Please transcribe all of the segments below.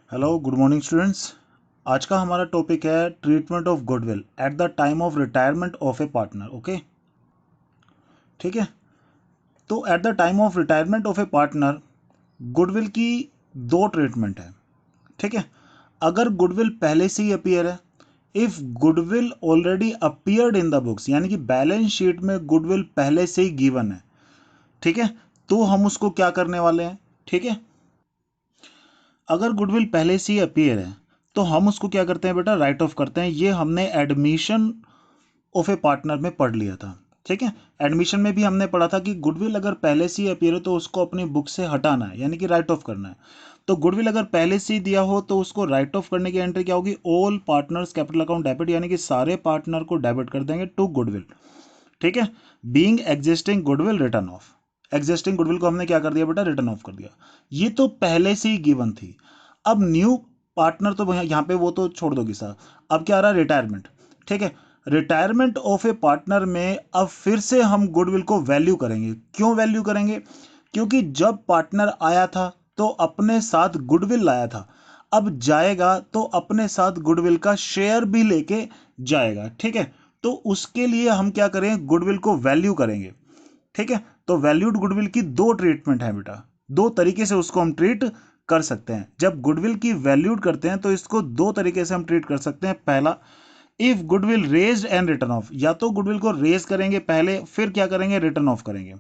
Hello good morning students. आज का हमारा टॉपिक है treatment of goodwill at the time of retirement of a partner. Okay, ठीक है। तो at the time of retirement of a partner goodwill की दो ट्रीटमेंट है, ठीक है। अगर गुडविल पहले से ही अपीयर है, if goodwill already appeared in the books, यानी कि बैलेंस शीट में गुडविल पहले से ही गिवन है, ठीक है, तो हम उसको क्या करने वाले हैं, ठीक है। अगर गुडविल पहले से ही अपीयर है तो हम उसको क्या करते हैं बेटा, राइट ऑफ करते हैं। ये हमने एडमिशन ऑफ ए पार्टनर में पढ़ लिया था, ठीक है। एडमिशन में भी हमने पढ़ा था कि गुडविल अगर पहले से ही अपीयर हो तो उसको अपनी बुक से हटाना है, यानी कि राइट ऑफ करना है। तो गुडविल अगर पहले से ही दिया हो तो उसको राइट ऑफ करने की एंट्री क्या होगी, all partners capital account debit, यानी कि सारे पार्टनर को डेबिट कर देंगे टू गुडविल, ठीक है। Being existing goodwill written of, existing goodwill को हमने क्या कर दिया बेटा, रिटर्न ऑफ कर दिया। ये तो पहले से ही गिवन थी। अब न्यू पार्टनर तो यहाँ पे वो तो छोड़ दो किस्सा। अब क्या आ रहा है, रिटायरमेंट, ठीक है। रिटायरमेंट ऑफ ए पार्टनर में अब फिर से हम गुडविल को वैल्यू करेंगे। क्यों वैल्यू करेंगे, क्योंकि जब पार्टनर आया था तो अपने साथ गुडविल लाया था, अब जाएगा तो अपने साथ गुडविल का शेयर भी लेके जाएगा, ठीक है। तो उसके लिए हम क्या करें, गुडविल को वैल्यू करेंगे, ठीक है। तो वैल्यूड गुडविल की दो ट्रीटमेंट है बेटा, दो तरीके से उसको हम ट्रीट कर सकते हैं। जब गुडविल की वैल्यूड करते हैं तो इसको दो तरीके से हम ट्रीट कर सकते हैं। पहला, if goodwill raised and return of, या तो गुडविल को रेज करेंगे पहले, फिर क्या करेंगे, रिटर्न ऑफ करेंगे,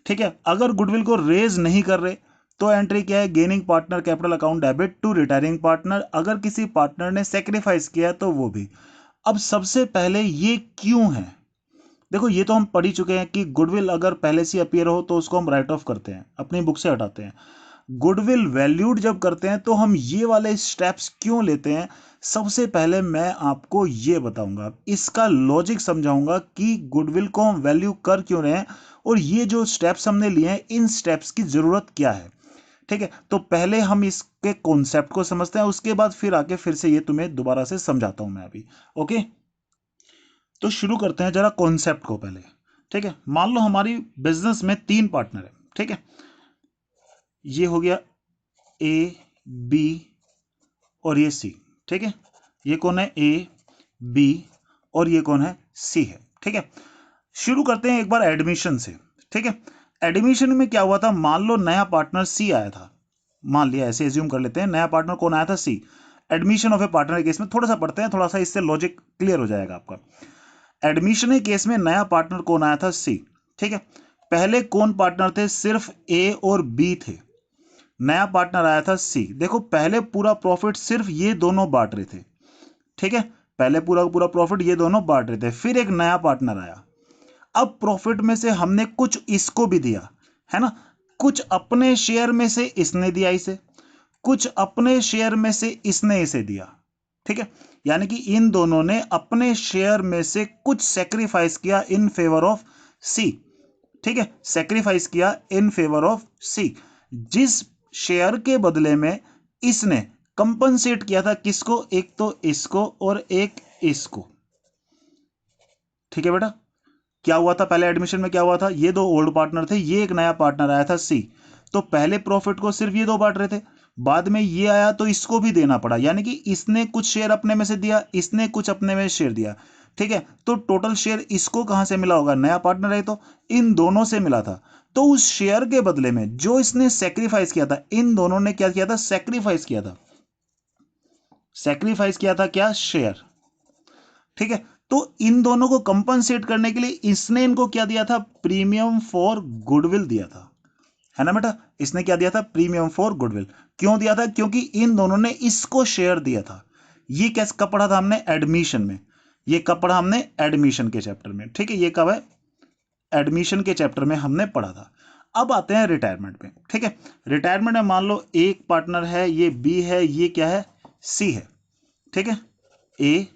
ठीक है। अगर गुडविल को रेज नहीं कर रहे तो एंट्री क्या है, gaining partner capital account debit to retiring partner. अगर किसी पार्टनर ने सेक्रीफाइस किया तो वो भी। अब सबसे पहले ये क्यों है, देखो ये तो हम पढ़ ही चुके हैं कि गुडविल अगर पहले से अपीयर हो तो उसको हम राइट ऑफ करते हैं, अपनी बुक से हटाते हैं। गुडविल वैल्यूड जब करते हैं तो हम ये वाले स्टेप्स क्यों लेते हैं, सबसे पहले मैं आपको ये बताऊंगा, इसका लॉजिक समझाऊंगा कि गुडविल को हम वैल्यू कर क्यों रहे हैं और ये जो स्टेप्स हमने लिए हैं इन स्टेप्स की जरूरत क्या है, ठीक है। तो पहले हम इसके कॉन्सेप्ट को समझते हैं, उसके बाद फिर आके फिर से ये तुम्हें दोबारा से समझाता हूं मैं अभी। ओके, तो शुरू करते हैं जरा कॉन्सेप्ट को पहले, ठीक है। मान लो हमारी बिजनेस में तीन पार्टनर है, ठीक है। ये हो गया ए, बी और ये सी, ठीक है। ये कौन है, ए, बी, और ये कौन है, सी है, ठीक है। शुरू करते हैं एक बार एडमिशन से, ठीक है। एडमिशन में क्या हुआ था, मान लो नया पार्टनर सी आया था, मान लिया, ऐसे एज्यूम कर लेते हैं, नया पार्टनर कौन आया था, C. Admission of a partner case में थोड़ा सा पढ़ते हैं, थोड़ा सा इससे लॉजिक क्लियर हो जाएगा आपका। एडमिशन के केस में नया पार्टनर कौन आया था, सी, ठीक है। पहले कौन पार्टनर थे, सिर्फ ए और बी थे, नया पार्टनर आया था सी। देखो पहले पूरा प्रॉफिट सिर्फ ये दोनों बांट रहे थे, ठीक है। पहले पूरा पूरा प्रॉफिट ये दोनों बांट रहे थे, फिर एक नया पार्टनर आया। अब प्रॉफिट में से हमने कुछ इसको भी दिया, है ना, कुछ अपने शेयर में से इसने दिया इसे, कुछ अपने शेयर में से इसने इसे दिया, ठीक है। यानी कि इन दोनों ने अपने शेयर में से कुछ सेक्रीफाइस किया इन फेवर ऑफ सी, ठीक है, सेक्रीफाइस किया इन फेवर ऑफ सी। जिस शेयर के बदले में इसने कंपनसेट किया था किसको, एक तो इसको और एक इसको, ठीक है बेटा। क्या हुआ था पहले एडमिशन में, क्या हुआ था, ये दो ओल्ड पार्टनर थे, ये एक नया पार्टनर आया था सी। तो पहले प्रॉफिट को सिर्फ ये दो बांट रहे थे, बाद में ये आया तो इसको भी देना पड़ा, यानी कि इसने कुछ शेयर अपने में से दिया, इसने कुछ अपने में शेयर दिया, ठीक है। तो टोटल शेयर इसको कहां से मिला होगा, नया पार्टनर है तो इन दोनों से मिला था। तो उस शेयर के बदले में जो इसने सेक्रीफाइस किया था, इन दोनों ने क्या किया था, सेक्रीफाइस किया था, सेक्रीफाइस किया था क्या, शेयर, ठीक है। तो इन दोनों को कंपनसेट करने के लिए इसने इनको क्या दिया था, प्रीमियम फॉर गुडविल दिया था, है ना बेटा। इसने क्या दिया था, प्रीमियम फॉर गुडविल। क्यों दिया था, क्योंकि इन दोनों ने इसको शेयर दिया था। ये कैसे कब पढ़ा था हमने, एडमिशन में, ये कब पढ़ा हमने, एडमिशन के चैप्टर में, ठीक है। ये कब है, एडमिशन के चैप्टर में हमने पढ़ा था। अब आते हैं रिटायरमेंट में, ठीक है। रिटायरमेंट में मान लो एक पार्टनर है, ये बी है, ये क्या है, सी है, ठीक है, ए,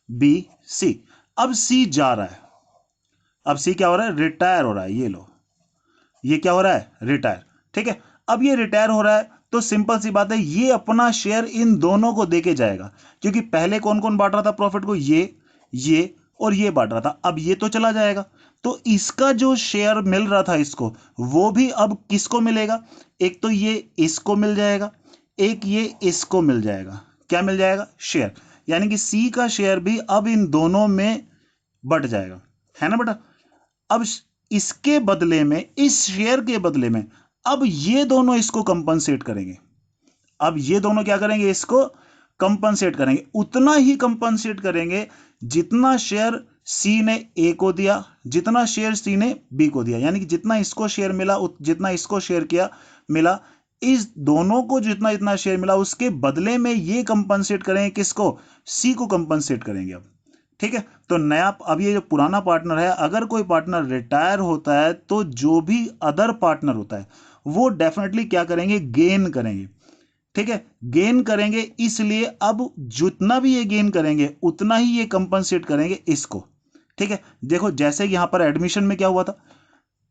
बी, सी। अब सी जा रहा है, अब सी क्या हो रहा है, रिटायर हो रहा है, ये लो, ये क्या हो रहा है, रिटायर, ठीक है। अब ये रिटायर हो रहा है तो सिंपल सी बात है, ये अपना शेयर इन दोनों को देके जाएगा, क्योंकि पहले कौन कौन बांट रहा था प्रॉफिट को, ये और ये बांट रहा था, अब ये तो चला जाएगा। तो इसका जो शेयर मिल रहा था इसको, वो भी अब किसको मिलेगा, एक तो ये इसको मिल जाएगा, एक ये इसको मिल जाएगा, क्या मिल जाएगा, शेयर, यानी कि सी का शेयर भी अब इन दोनों में बट जाएगा, है ना बेटा। अब इसके बदले में, इस शेयर के बदले में अब ये दोनों इसको कंपनसेट करेंगे, अब ये दोनों क्या करेंगे, इसको कंपनसेट करेंगे, उतना ही कंपनसेट करेंगे जितना शेयर सी ने ए को दिया, जितना शेयर सी ने बी को दिया, यानी कि जितना इसको शेयर मिला जितना इसको शेयर किया मिला, इस दोनों को जितना जितना शेयर मिला उसके बदले में ये कंपनसेट करेंगे, किसको, सी को कंपनसेट करेंगे अब, ठीक है। तो नया, अब ये जो पुराना पार्टनर है, अगर कोई पार्टनर रिटायर होता है तो जो भी अदर पार्टनर होता है वो डेफिनेटली क्या करेंगे, गेन करेंगे, ठीक है, गेन करेंगे, इसलिए अब जितना भी ये गेन करेंगे उतना ही ये कंपनसेट करेंगे इसको, ठीक है। देखो जैसे यहां पर एडमिशन में क्या हुआ था,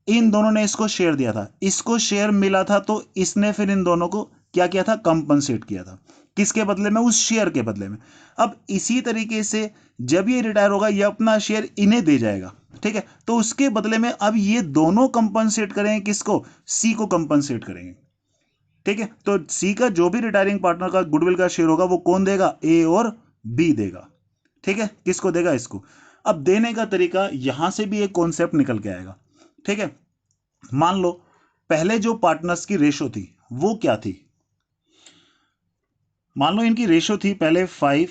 इन दोनों ने इसको शेयर दिया था, इसको शेयर मिला था, तो इसने फिर इन दोनों को क्या किया था, कंपनसेट किया था, किसके बदले में, उस शेयर के बदले में। अब इसी तरीके से जब ये रिटायर होगा ये अपना शेयर इन्हें दे जाएगा, ठीक है, तो उसके बदले में अब ये दोनों कंपनसेट करेंगे, किसको, सी को कंपनसेट करेंगे, ठीक है। तो सी का जो भी रिटायरिंग पार्टनर का गुडविल का शेयर होगा वो कौन देगा, ए और बी देगा, ठीक है, किसको देगा, इसको। अब देने का तरीका यहां से भी एक कॉन्सेप्ट निकल के आएगा, ठीक है। मान लो पहले जो पार्टनर्स की रेशो थी वो क्या थी, मान लो इनकी रेशो थी पहले 5,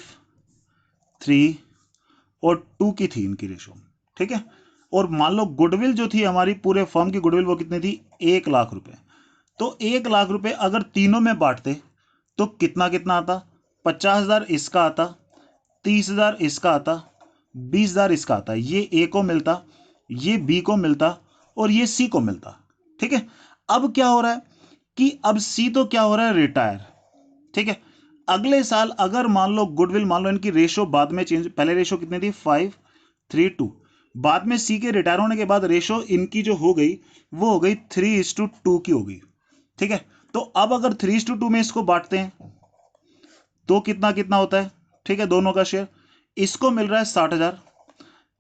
3 और 2 की थी इनकी रेशो, ठीक है। और मान लो गुडविल जो थी हमारी पूरे फर्म की गुडविल वो कितनी थी, 1 लाख रुपए। तो 1 लाख रुपए अगर तीनों में बांटते तो कितना कितना आता, 50,000 इसका आता, 30,000 इसका आता, 20,000 इसका आता, ये ए को मिलता, ये बी को मिलता और ये सी को मिलता, ठीक है। अब क्या हो रहा है कि अब सी तो क्या हो रहा है, रिटायर, ठीक है। अगले साल अगर मान लो गुडविल, मान लो इनकी रेशो बाद में चेंज, पहले रेशो कितनी थी 5, 3, 2, बाद में सी के रिटायर होने के बाद रेशो इनकी जो हो गई वो हो गई 3:2 की हो गई, ठीक है। तो अब अगर 3:2 में इसको बांटते हैं तो कितना कितना होता है, ठीक है, दोनों का शेयर, इसको मिल रहा है 60,000,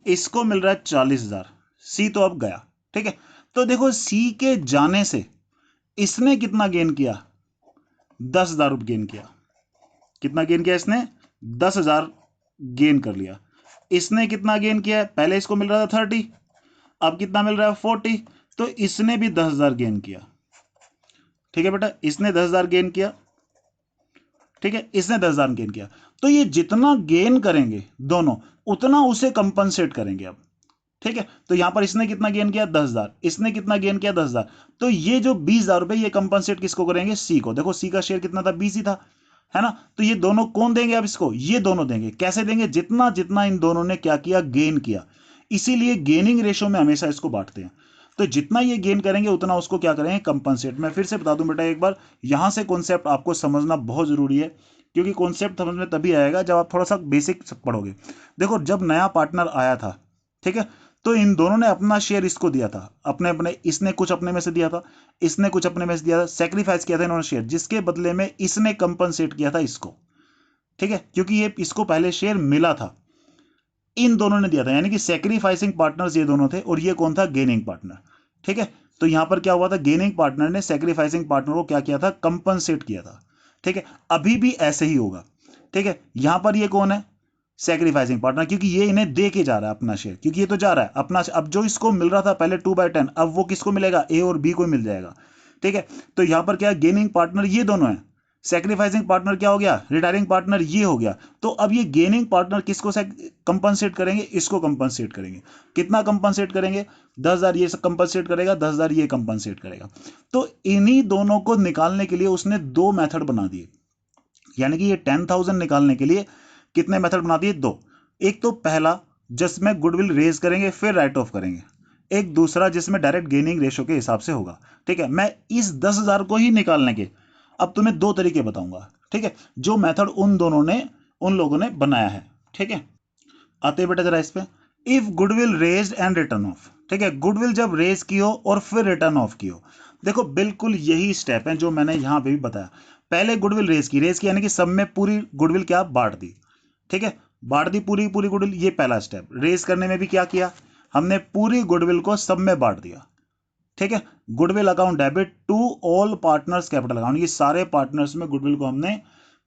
इसको मिल रहा है 40,000, सी तो अब गया, ठीक है। तो देखो सी के जाने से इसने कितना गेन किया, 10,000 रुपये गेन किया, कितना गेन किया इसने, 10,000 गेन कर लिया। इसने कितना गेन किया है, पहले इसको मिल रहा था 30, अब कितना मिल रहा है 40, तो इसने भी 10,000 गेन किया, ठीक है बेटा, इसने 10,000 गेन किया, ठीक है, इसने 10,000 गेन किया। तो ये जितना गेन करेंगे दोनों उतना उसे कंपनसेट करेंगे अब, ठीक है। तो यहां पर इसने कितना गेन किया, 10,000, इसने कितना गेन किया, 10,000, तो ये जो 20,000 रुपए ये कंपनसेट किसको करेंगे, सी को। देखो सी का शेयर कितना था, 20 ही था, है ना। तो ये दोनों कौन देंगे अब इसको, ये दोनों देंगे, कैसे देंगे, जितना जितना इन दोनों ने क्या किया, गेन किया, इसीलिए गेनिंग रेशो में हमेशा इसको बांटते हैं। तो जितना ये गेन करेंगे उतना उसको क्या करेंगे, कंपनसेट। मैं फिर से बता दूं बेटा एक बार, यहां से कॉन्सेप्ट आपको समझना बहुत जरूरी है, क्योंकि कॉन्सेप्ट समझ में तभी आएगा जब आप थोड़ा सा बेसिक पढ़ोगे। देखो जब नया पार्टनर आया था, ठीक है, तो इन दोनों ने अपना शेयर इसको दिया था, अपने अपने, इसने कुछ अपने में से दिया था, इसने कुछ अपने में से दिया था, सेक्रीफाइस किया था इन्होंने शेयर, जिसके बदले में इसने कंपनसेट किया था इसको, ठीक है, क्योंकि ये इसको पहले शेयर मिला था, इन दोनों ने दिया था, यानी कि सेक्रीफाइसिंग पार्टनर्स ये दोनों थे, और ये कौन था, गेनिंग पार्टनर, ठीक है। तो यहां पर क्या हुआ था, गेनिंग पार्टनर ने सेक्रीफाइसिंग पार्टनर को क्या किया था, कंपनसेट किया था, ठीक है। अभी भी ऐसे ही होगा, ठीक है। यहां पर ये कौन है, सेक्रीफाइसिंग पार्टनर, क्योंकि ये इन्हें दे के जा रहा है अपना शेयर, क्योंकि ये तो जा रहा है अपना, अब जो इसको मिल रहा था पहले 2/10, अब वो किसको मिलेगा, ए और बी को मिल जाएगा, ठीक है। तो यहां पर क्या, गेनिंग पार्टनर ये दोनों है, सेक्रीफाइसिंग पार्टनर क्या हो गया, रिटायरिंग पार्टनर ये हो गया। तो अब ये गेनिंग पार्टनर किसको कंपनसेट करेंगे, इसको कंपनसेट करेंगे, कितना कंपनसेट करेंगे, 10,000 ये कंपनसेट करेगा, 10,000 ये कंपनसेट करेगा। तो इन्हीं दोनों को निकालने के लिए उसने 2 मेथड बना दिए, यानी कि ये 10,000 निकालने के लिए कितने मेथड बना दिए, 2। एक तो पहला जिसमें गुडविल रेज करेंगे फिर राइट ऑफ करेंगे, एक दूसरा जिसमें डायरेक्ट गेनिंग रेशो के हिसाब से होगा, ठीक है। मैं इस 10,000 को ही निकालने के अब तुम्हें 2 तरीके बताऊंगा, ठीक है, जो मेथड उन लोगों ने बनाया है, ठीक है। आते बेटा जरा इस पे, if goodwill raised and return of, ठीक है, गुडविल जब रेज की हो और फिर रिटर्न ऑफ की हो। देखो बिल्कुल यही स्टेप है जो मैंने यहां पे भी बताया, पहले गुडविल रेज की यानी कि सब में पूरी गुडविल क्या बांट दी, ठीक है, बांट दी पूरी पूरी गुडविल, ये पहला स्टेप। रेज करने में भी क्या किया, हमने पूरी गुडविल को सब में बांट दिया, ठीक है, goodwill account debit to all partners capital account, ये सारे पार्टनर्स में गुडविल को हमने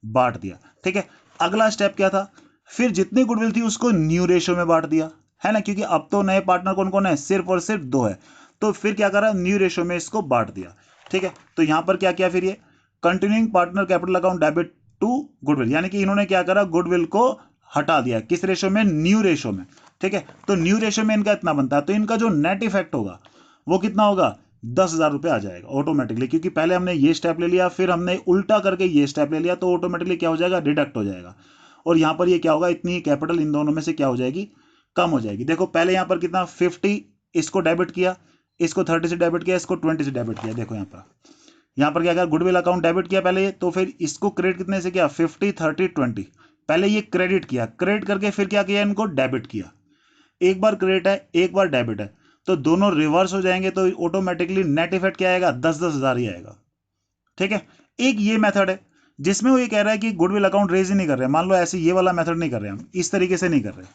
बांट दिया। ठीक है, अगला स्टेप क्या था, फिर जितनी गुडविल थी उसको न्यू रेशियो में बांट दिया, है ना, क्योंकि अब तो नए पार्टनर कौन कौन है, सिर्फ और सिर्फ 2 है। तो फिर क्या करा, न्यू रेशियो में इसको बांट दिया। ठीक है, तो यहां पर क्या किया, फिर ये continuing partner capital account debit to goodwill, यानी कि इन्होंने क्या करा, गुडविल को हटा दिया, किस रेशियो में, न्यू रेशियो में। ठीक है, तो न्यू रेशियो में इनका इतना बनता है, तो इनका जो नेट इफेक्ट होगा वो कितना होगा, 10,000 रुपये आ जाएगा ऑटोमेटिकली, क्योंकि पहले हमने ये स्टेप ले लिया, फिर हमने उल्टा करके ये स्टेप ले लिया, तो ऑटोमेटिकली क्या हो जाएगा, डिडक्ट हो जाएगा। और यहां पर ये क्या होगा, इतनी कैपिटल इन दोनों में से क्या हो जाएगी, कम हो जाएगी। देखो पहले यहां पर कितना 50 इसको डेबिट किया, इसको 30 से डेबिट किया, इसको 20 से डेबिट किया। देखो यहां पर क्या किया, गुडविल अकाउंट डेबिट किया पहले, तो फिर इसको क्रेडिट कितने से किया, 50 30 20, पहले ये क्रेडिट किया, क्रेडिट करके फिर क्या किया, इनको डेबिट किया। एक बार क्रेडिट है, एक बार डेबिट है, तो दोनों रिवर्स हो जाएंगे, तो ऑटोमेटिकली नेट इफेक्ट क्या आएगा, 10,000 ही आएगा। ठीक है, एक ये मेथड है जिसमें वो ये कह रहा है कि गुडविल अकाउंट रेज ही नहीं कर रहे, मान लो ऐसे ये वाला मेथड नहीं कर रहे हम, इस तरीके से नहीं कर रहे।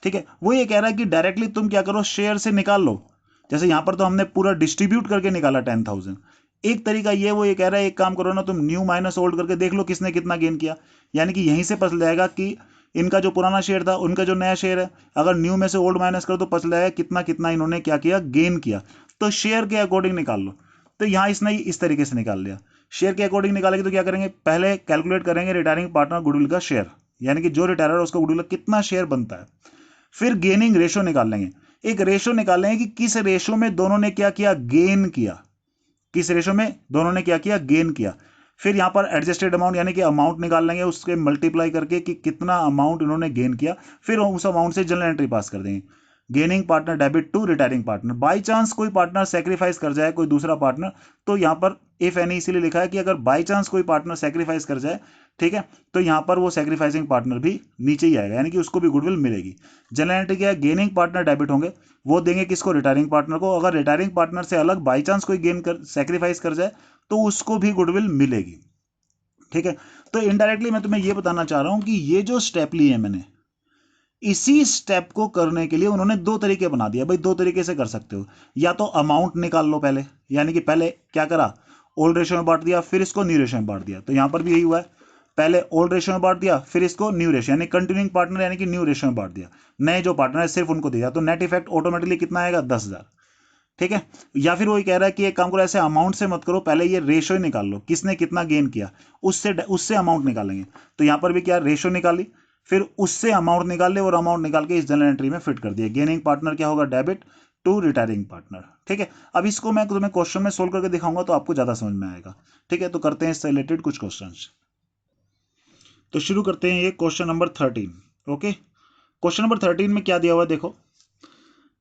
ठीक है, वो ये कह रहा है कि डायरेक्टली तुम क्या करो, शेयर से निकाल लो। जैसे यहां पर तो हमने पूरा डिस्ट्रीब्यूट करके निकाला 10,000। एक तरीका ये, वो ये कह रहा है एक काम करो ना, तुम न्यू माइनस ओल्ड करके देख लो किसने कितना गेन किया, यानी कि यहीं से पता जाएगा कि इनका जो पुराना शेयर था, उनका जो नया शेयर है, अगर न्यू में से ओल्ड माइनस करो तो पता लगेगा कितना कितना इन्होंने क्या किया, गेन किया। तो शेयर के अकॉर्डिंग निकाल लो। तो यहां इसने इस तरीके से निकाल लिया, शेयर के अकॉर्डिंग निकालेंगे तो क्या करेंगे, पहले कैलकुलेट करेंगे रिटायरिंग पार्टनर गुडविल का शेयर, यानी कि जो रिटायर है उसका गुडविल कितना शेयर बनता है। फिर गेनिंग रेशो निकाल लेंगे, एक रेशो निकाल लेंगे कि किस रेशो में दोनों ने क्या किया, गेन किया, किस रेशो में दोनों ने क्या किया, गेन किया। फिर यहां पर एडजस्टेड अमाउंट, यानी कि अमाउंट निकाल लेंगे उसके मल्टीप्लाई करके कि कितना अमाउंट इन्होंने गेन किया, फिर उस अमाउंट से जनरल एंट्री पास कर देंगे। Gaining partner debit to retiring partner, by chance कोई पार्टनर सेक्रीफाइस कर जाए, कोई दूसरा पार्टनर, तो यहां पर इफ एनी इसीलिए लिखा है कि अगर बाई चांस कोई पार्टनर सेक्रीफाइस कर जाए, ठीक है, तो यहां पर वो सेक्रीफाइसिंग पार्टनर भी नीचे ही आएगा, यानी कि उसको भी गुडविल मिलेगी। जनरल एंट्री क्या है, गेनिंग पार्टनर डेबिट होंगे, वो देंगे किसको, रिटायरिंग पार्टनर को। अगर रिटायरिंग पार्टनर से अलग बाई चांस कोई गेन कर सेक्रीफाइस कर जाए तो उसको भी गुडविल मिलेगी। ठीक है, तो इनडायरेक्टली मैं तुम्हें यह बताना चाह रहा हूं कि ये जो स्टेप लिए मैंने, इसी स्टेप को करने के लिए उन्होंने 2 तरीके बना दिया। भाई 2 तरीके से कर सकते हो, या तो अमाउंट निकाल लो पहले, यानी कि पहले क्या करा, ओल्ड रेशियो में बांट दिया, फिर इसको न्यू रेशियो में बांट दिया। तो यहां पर भी यही हुआ है, पहले ओल्ड रेशियो में बांट दिया, फिर इसको न्यू रेशियो यानी कंटिन्यूइंग पार्टनर यानी कि न्यू रेशियो में बांट दिया, नए जो पार्टनर है सिर्फ उनको दिया, तो नेट इफेक्ट ऑटोमेटिकली कितना आएगा, 10,000। ठीक है, या फिर वही कह रहा है कि एक काम करो, ऐसे अमाउंट से मत करो, पहले ये रेशो ही निकाल लो, किसने कितना गेन किया, उससे उससे अमाउंट निकालेंगे। तो यहां पर भी क्या, रेशो निकाली, फिर उससे अमाउंट निकाल ले और अमाउंट निकाल के इस जनरल एंट्री में फिट कर दिया। गेनिंग पार्टनर क्या होगा, डेबिट टू रिटायरिंग पार्टनर। ठीक है, अब इसको मैं तुम्हें क्वेश्चन में सोल्व करके दिखाऊंगा तो आपको ज्यादा समझ में आएगा। ठीक है, तो करते हैं इससे रिलेटेड कुछ क्वेश्चन। तो शुरू करते हैं ये question number 13। Okay, question number 13 में क्या दिया हुआ है, देखो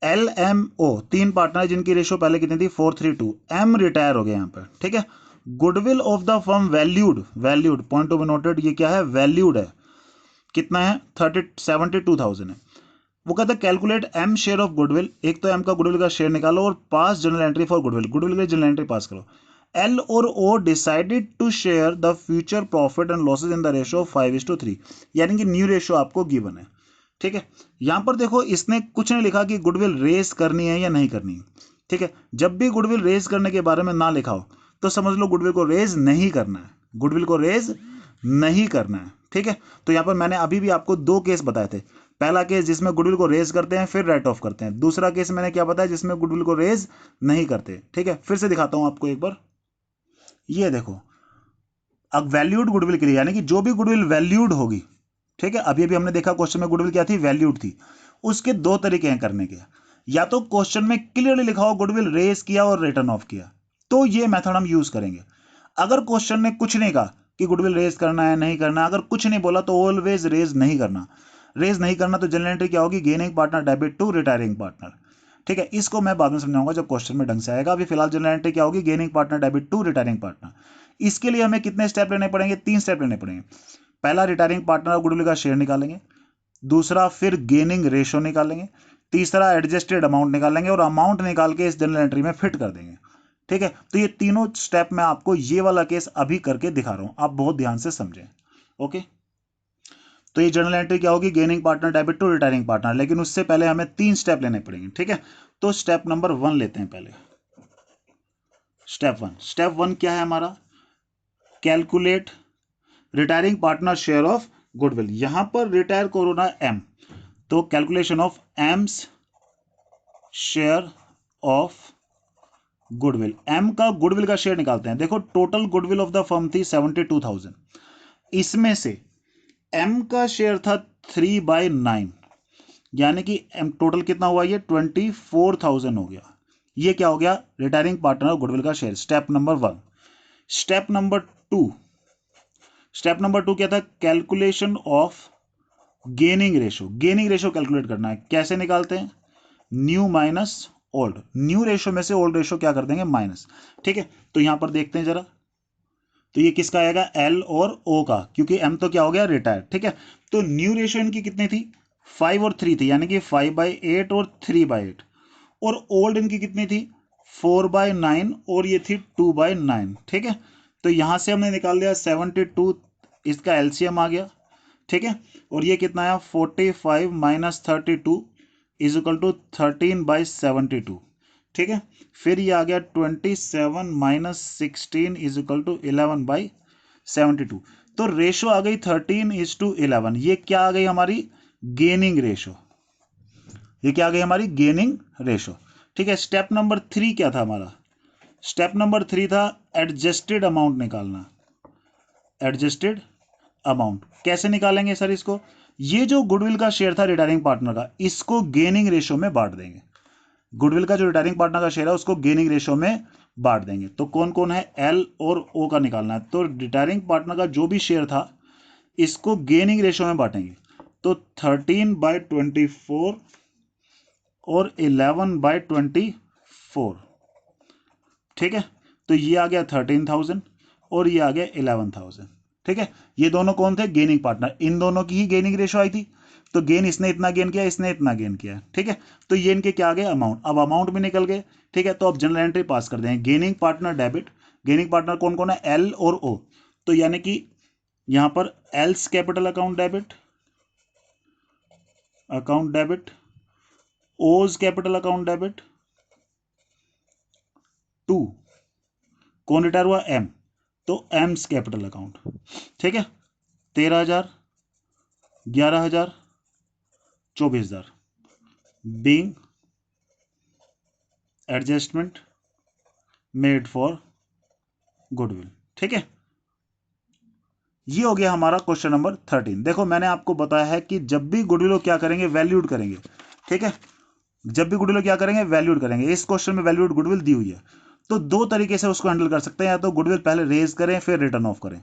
LMO 3 पार्टनर जिनकी रेशियो पहले कितनी थी, 4:3:2। M रिटायर हो गया यहाँ पर। ठीक है, goodwill of the firm valued, valued point to be noted, ये क्या है, वैल्यूड है, कितना है, 72,000 है। वो कहता है calculate M share of goodwill, एक तो M का गुडविल का शेयर निकालो और pass journal entry for goodwill, goodwill के जनरल एंट्री पास करो। L और O decided to share the future profit and losses in the ratio of 5:3, यानी कि न्यू रेशियो आपको गिवन है। ठीक है, यहां पर देखो इसने कुछ नहीं लिखा कि गुडविल रेज करनी है या नहीं करनी है। ठीक है, जब भी गुडविल रेज करने के बारे में ना लिखा हो तो समझ लो गुडविल को रेज नहीं करना है, गुडविल को रेज नहीं करना है। ठीक है, तो यहां पर मैंने अभी भी आपको 2 केस बताए थे। पहला केस जिसमें गुडविल को रेज करते हैं फिर राइट ऑफ करते हैं, दूसरा केस मैंने क्या बताया जिसमें गुडविल को रेज नहीं करते। ठीक है, फिर से दिखाता हूं आपको एक बार, ये देखो, अब वैल्यूड गुडविल के लिए, यानी कि जो भी गुडविल वैल्यूड होगी, ठीक है, अभी अभी हमने देखा क्वेश्चन में गुडविल क्या थी, वैल्यूड थी, उसके 2 तरीके हैं करने के। या तो क्वेश्चन में क्लियरली लिखा हो गुडविल रेज किया और रिटर्न ऑफ किया, तो ये मेथड हम यूज करेंगे। अगर क्वेश्चन ने कुछ नहीं कहा कि गुडविल रेज करना है नहीं करना, अगर कुछ नहीं बोला तो ऑलवेज रेज नहीं करना। रेज नहीं करना तो जनरल एंट्री क्या होगी, gaining partner debit to retiring partner. ठीक है, इसको मैं बाद में समझाऊंगा जब क्वेश्चन में ढंग से आएगा। अभी फिलहाल जनरल एंट्री क्या होगी, gaining partner debit to retiring partner. इसके लिए हमें कितने स्टेप लेने पड़ेंगे, 3 स्टेप लेने पड़ेंगे। पहला रिटायरिंग पार्टनर और गुडविल का शेयर निकालेंगे, दूसरा फिर गेनिंग रेशो निकालेंगे, तीसरा एडजस्टेड अमाउंट निकालेंगे और अमाउंट निकाल के इस जनरल एंट्री में फिट कर देंगे। ठीक है, तो ये तीनों स्टेप मैं आपको ये वाला केस अभी करके दिखा रहा हूं, आप बहुत ध्यान से समझें। ओके, तो ये जनरल एंट्री क्या होगी, gaining partner debit to retiring partner, लेकिन उससे पहले हमें 3 स्टेप लेने पड़ेंगे। ठीक है, तो स्टेप नंबर 1 लेते हैं पहले। स्टेप वन क्या है हमारा, calculate retiring partner share of goodwill. यहां पर रिटायर करो ना एम, तो calculation of M's share of goodwill, M का गुडविल का शेयर निकालते हैं। देखो total goodwill of the firm थी 72,000, इसमें से एम का शेयर था 3/9, यानी कि एम टोटल कितना हुआ, ये 24,000 हो गया। ये क्या हो गया, रिटायरिंग पार्टनर ऑफ गुडविल का share, step number 1। Step number 2, step number 2 क्या था, calculation of gaining ratio. Gaining ratio calculate करना है, कैसे निकालते हैं, new minus old, new ratio में से ओल्ड रेशो क्या कर देंगे, माइनस। ठीक है, तो यहां पर देखते हैं जरा, तो ये किसका आएगा, एल और ओ का, क्योंकि एम तो क्या हो गया, रिटायर। ठीक है, तो न्यू रेशो इनकी कितनी थी, 5 और 3 थी, यानी कि 5/8 और 3/8, और ओल्ड इनकी कितनी थी, 4/9 और ये थी 2/9। ठीक है, तो यहां से हमने निकाल दिया 72, इसका एलसीएम आ गया। ठीक है, और ये कितना आया, 45 माइनस 32 इज इक्वल टू 13/72। ठीक है, फिर ये आ गया 27 माइनस 16 इज इक्वल टू 11/72। तो रेशो आ गई 13:11। ये क्या आ गई हमारी, गेनिंग रेशो। ये क्या आ गई हमारी, गेनिंग रेशो। ठीक है, स्टेप नंबर 3 क्या था हमारा, स्टेप नंबर 3 था एडजस्टेड अमाउंट निकालना। एडजस्टेड अमाउंट कैसे निकालेंगे सर इसको, ये जो गुडविल का शेयर था रिटायरिंग पार्टनर का, इसको गेनिंग रेशो में बांट देंगे। गुडविल का जो रिटायरिंग पार्टनर का शेयर है उसको गेनिंग रेशो में बांट देंगे। तो कौन कौन है, एल और ओ का निकालना है। तो रिटायरिंग पार्टनर का जो भी शेयर था इसको गेनिंग रेशो में बांटेंगे, तो 13/24 और 11/24। ठीक है, तो ये आ गया 13,000 और ये आ गया 11,000। ठीक है, ये दोनों कौन थे, गेनिंग पार्टनर, इन दोनों की ही गेनिंग रेशो आई थी। तो गेन इसने इतना गेन किया, इसने इतना गेन किया। ठीक है, तो ये इनके क्या आ गए, अमाउंट। अब अमाउंट भी निकल गए। ठीक है, तो अब जनरल एंट्री पास कर देंगे, gaining partner debit. Gaining partner कौन कौन है, एल और ओ। तो यानी कि यहां पर एल्स कैपिटल अकाउंट डेबिट, ओज कैपिटल अकाउंट डेबिट टू, कौन रिटायर हुआ, एम, तो एम्स कैपिटल अकाउंट। ठीक है, 13,000, 11,000, 24,000 being adjustment made for goodwill. ठीक है, ये हो गया हमारा क्वेश्चन नंबर 13। देखो मैंने आपको बताया है कि जब भी गुडविल को क्या करेंगे, वैल्यूड करेंगे। ठीक है, जब भी गुडविल को क्या करेंगे, वैल्यूड करेंगे। इस क्वेश्चन में वैल्यूड गुडविल दी हुई है, तो दो तरीके से उसको हैंडल कर सकते हैं, या तो गुडविल पहले रेज करें फिर रिटर्न ऑफ करें।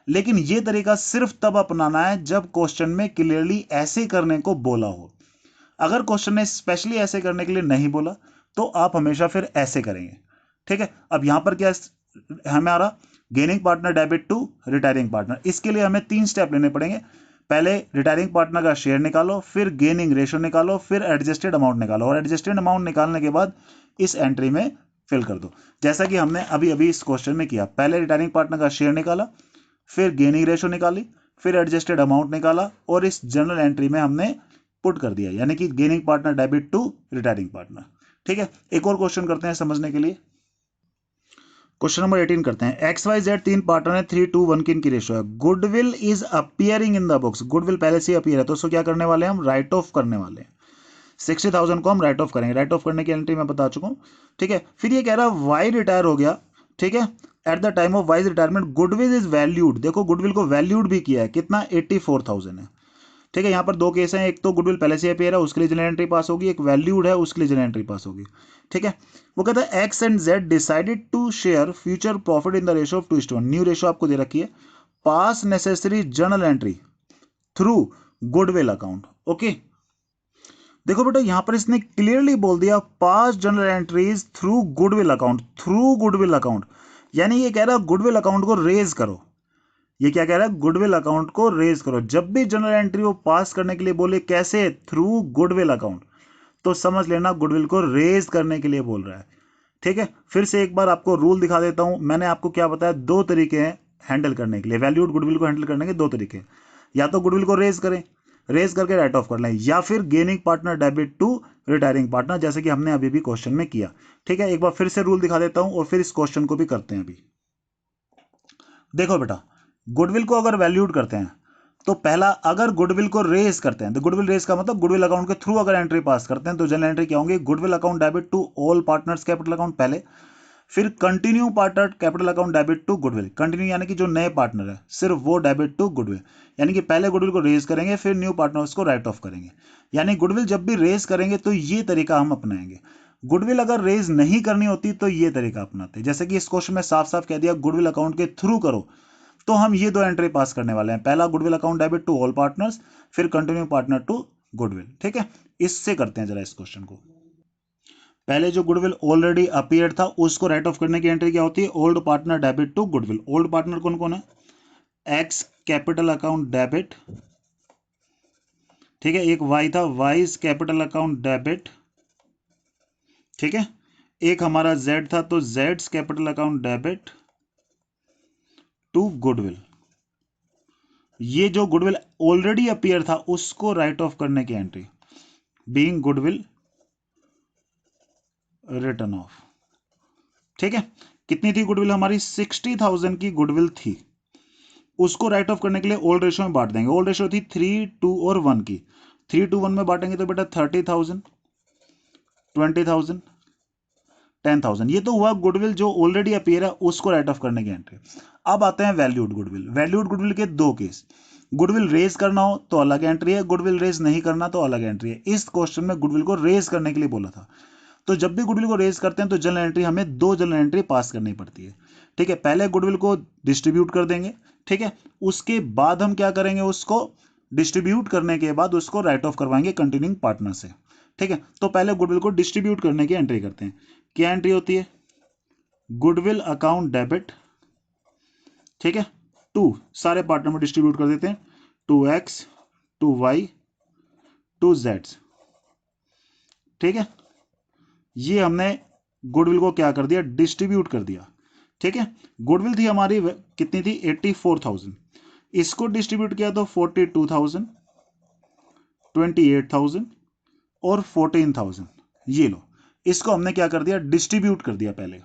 लेकिन ये तरीका सिर्फ तब अपनाना है जब क्वेश्चन में क्लियरली ऐसे करने को बोला हो। अगर क्वेश्चन ने स्पेशली ऐसे करने के लिए नहीं बोला तो आप हमेशा फिर ऐसे करेंगे। ठीक है, अब यहां पर क्या हमारा gaining partner debit to retiring partner, इसके लिए हमें 3 स्टेप लेने पड़ेंगे। पहले रिटायरिंग पार्टनर का शेयर निकालो, फिर गेनिंग रेशो निकालो, फिर एडजस्टेड अमाउंट निकालो, और एडजस्टेड अमाउंट निकालने के बाद इस एंट्री में फिल कर दो, जैसा कि हमने अभी अभी इस क्वेश्चन में किया। पहले रिटायरिंग पार्टनर का शेयर निकाला, फिर गेनिंग रेशो निकाली, फिर एडजस्टेड अमाउंट निकाला, और इस जनरल एंट्री में हमने पुट कर दिया, यानी कि gaining partner debit to retiring partner. ठीक है, एक और क्वेश्चन करते हैं समझने के लिए। क्वेश्चन नंबर 18 करते हैं, एक्स वाई जेड 3 पार्टनर है, 3:1 की इनकी रेशो है। Goodwill is appearing in the books, goodwill पहले से ही अपीयर है, तो उसको क्या करने वाले हैं हम, राइट ऑफ करने वाले हैं। 60,000 को हम राइट ऑफ करेंगे। राइट ऑफ करने की एंट्री मैं बता चुका हूं। ठीक है, फिर ये कह रहा है वाई रिटायर हो गया। ठीक है, at the time of wise retirement goodwill is valued, देखो गुडविल को वैल्यूड भी किया है, कितना, 84,000 है। ठीक है, यहाँ पर दो केस हैं, एक तो गुडविल पहले से अपीयर है उसके लिए जनरल एंट्री पास होगी, एक वैल्यूड है उसके लिए जनरल एंट्री पास होगी। ठीक है, वो कहता है X and Z decided to share future profit in the ratio of 2:1। New ratio आपको दे रखी है, pass necessary journal entry through goodwill account. Okay, देखो बेटा यहां पर इसने क्लियरली बोल दिया pass journal entries through goodwill account, through goodwill account, यानी ये कह रहा है गुडविल अकाउंट को रेज करो। ये क्या कह रहा है, गुडविल अकाउंट को रेज करो। जब भी जनरल एंट्री वो पास करने के लिए बोले, कैसे, थ्रू गुडविल अकाउंट, तो समझ लेना गुडविल को रेज करने के लिए बोल रहा है। ठीक है, फिर से एक बार आपको रूल दिखा देता हूं। मैंने आपको क्या बताया, दो तरीके हैं हैंडल करने के लिए, वैल्यूड गुडविल को हैंडल करने के दो तरीके हैं। या तो गुडविल को रेज करें, रेज करके राइट ऑफ कर लें, या फिर gaining partner debit to retiring partner, जैसे कि हमने अभी भी क्वेश्चन में किया। ठीक है, एक बार फिर से रूल दिखा देता हूं और फिर इस क्वेश्चन को भी करते हैं। अभी देखो बेटा, गुडविल को अगर वैल्यूड करते हैं तो पहला, अगर गुडविल को रेज करते हैं तो गुडविल रेज का मतलब गुडविल अकाउंट के थ्रू अगर एंट्री पास करते हैं तो जनरल एंट्री क्या होंगी, goodwill account debit to all partners capital account पहले, फिर continue partner capital account debit to goodwill, continue यानी कि जो नए पार्टनर है सिर्फ वो डेबिट टू गुडविल, यानी कि पहले गुडविल को रेज करेंगे फिर न्यू पार्टनर्स को राइट ऑफ करेंगे। यानी गुडविल जब भी रेज करेंगे तो ये तरीका हम अपनाएंगे। गुडविल अगर रेज नहीं करनी होती तो ये तरीका अपनाते, जैसे कि इस क्वेश्चन में साफ साफ कह दिया गुडविल अकाउंट के थ्रू करो, तो हम ये दो एंट्री पास करने वाले हैं, पहला goodwill account debit to all partners, फिर कंटिन्यू पार्टनर टू गुडविल। ठीक है, इससे करते हैं जरा इस क्वेश्चन को। पहले जो गुडविल ऑलरेडी अपीयर्ड था उसको राइट ऑफ करने की एंट्री क्या होती है, old partner debit to goodwill. Old partner कौन कौन है, एक्स कैपिटल अकाउंट डेबिट, ठीक है, एक वाई था वाइज कैपिटल अकाउंट डेबिट, ठीक है, एक हमारा जेड था तो जेड्स capital account debit to goodwill. ये जो गुडविल ऑलरेडी अपीयर था उसको राइट ऑफ करने की entry, being goodwill written of. ठीक है, कितनी थी गुडविल हमारी, 60,000 की गुडविल थी, उसको राइट ऑफ करने के लिए ओल्ड रेशियो में बांट देंगे। ओल्ड रेशियो थी 3, 2 और 1 की, 3 to 1 में बांटेंगे तो बेटा 30,000, 20,000, 10,000, ये तो हुआ गुडविल जो ऑलरेडी अपीयर है उसको राइट ऑफ करने की एंट्री। अब आते हैं वैल्यूड गुडविल। वैल्यूड गुडविल के दो केस, गुडविल रेज करना हो तो अलग एंट्री है, गुडविल रेज नहीं करना तो अलग एंट्री है। इस क्वेश्चन में गुडविल को रेज करने के लिए बोला था, तो जब भी गुडविल को रेज करते हैं तो जनरल एंट्री हमें दो जनरल एंट्री पास करनी पड़ती है। ठीक है, पहले गुडविल को डिस्ट्रीब्यूट कर देंगे, ठीक है, उसके बाद हम क्या करेंगे, उसको डिस्ट्रीब्यूट करने के बाद उसको राइट ऑफ करवाएंगे कंटिन्यूइंग पार्टनर से। ठीक है, तो पहले गुडविल को डिस्ट्रीब्यूट करने की एंट्री करते हैं। क्या एंट्री होती है, गुडविल अकाउंट डेबिट, ठीक है, टू सारे पार्टनर में डिस्ट्रीब्यूट कर देते हैं, to X, to Y, to Z. ठीक है, ये हमने गुडविल को क्या कर दिया, डिस्ट्रीब्यूट कर दिया। ठीक है, गुडविल थी हमारी कितनी थी, 84,000, इसको डिस्ट्रीब्यूट किया तो 42,000, 28,000 और 14,000, ये लो, इसको हमने क्या कर दिया, डिस्ट्रीब्यूट कर दिया पहले।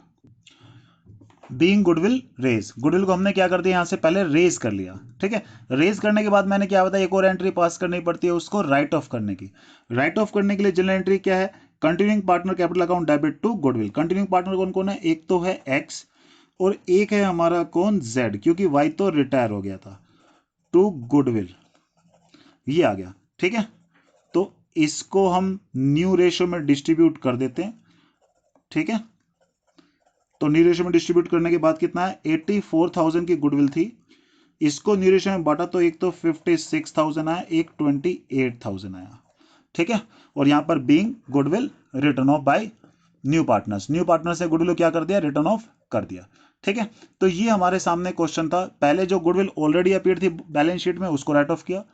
बीइंग गुडविल रेज, गुडविल को हमने क्या कर दिया, यहां से पहले रेज कर लिया। ठीक है, रेज करने के बाद मैंने क्या बताया, एक और एंट्री पास करनी पड़ती है उसको राइट ऑफ करने की। राइट ऑफ करने के लिए जनरल एंट्री क्या है, continuing partner capital account debit to goodwill. Continuing partner कौन कौन है, एक तो है एक्स और एक है हमारा कौन, जेड, क्योंकि वाई तो रिटायर हो गया था, टू गुडविल, ये आ गया। ठीक है, तो इसको हम न्यू रेशियो में डिस्ट्रीब्यूट कर देते हैं। ठीक है, तो न्यू रेशियो में डिस्ट्रीब्यूट करने के बाद कितना है, 84,000 की गुडविल थी, इसको न्यू रेशियो में बांटा तो एक तो 56,000 आया, एक 28,000 आया। ठीक है, और यहां पर being goodwill written off by new partners, new partner से गुडविल क्या कर दिया, रिटर्न ऑफ कर दिया। ठीक है, तो ये हमारे सामने क्वेश्चन था, पहले जो गुडविल ऑलरेडी अपीयर थी बैलेंस शीट में उसको राइट ऑफ किया।